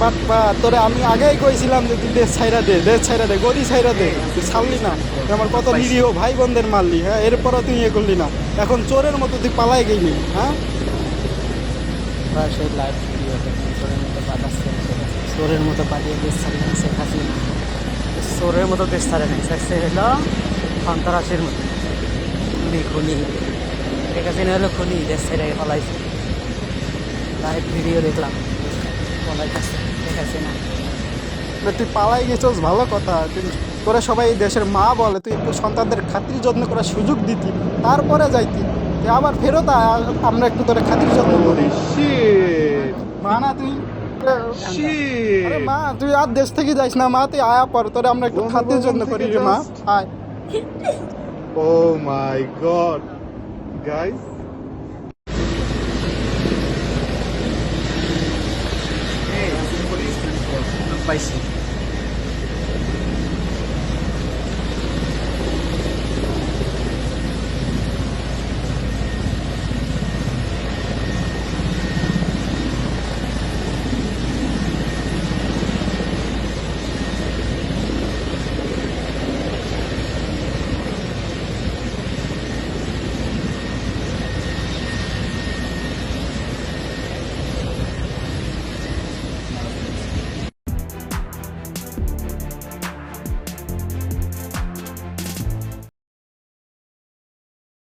বাটপা তোরে আমি আগেই কইছিলাম যে তুই দেশ ছাইরা দে গদি ছাইরা দে তুই ছাড়লি না তুই আমার কত নিরীহ ভাই বোনদের মারলি হ্যাঁ এরপরও তুই ইয়ে করলি না এখন চোরের মতো তুই পালাই গেলি হ্যাঁ সেই লাইভ ভিডিও চোরের মতো পাঠাচ্ছে চোরের মতো পাঠিয়ে দেশ ছাড়লেন শেখ হাসিনা চোরের মতো দেশ ছাড়ে নাই সে হলো সন্ত্রাসীর মতো খুনি শেখ হাসিনা হলো খুনি দেশ ছেড়ে পালাইছে লাইভ ভিডিও দেখলাম পলাইতেছে শেখ হাসিনা তুই পালাই গেছিস ভালো কথা তোরা সবাই দেশের মা বলে তুই একটু সন্তানদের খাতির যত্ন করার সুযোগ দিতি তারপরে যাইতি তুই আবার ফেরত আমরা একটু তোরা খাতির যত্ন করি মা না তুই আরে মা তুই আর দেশ থেকে যাইস না মা তুই আয়া পর তোরে আমরা একটু খাতির যত্ন করি রে মা আয় Oh my god, guys. পাইছি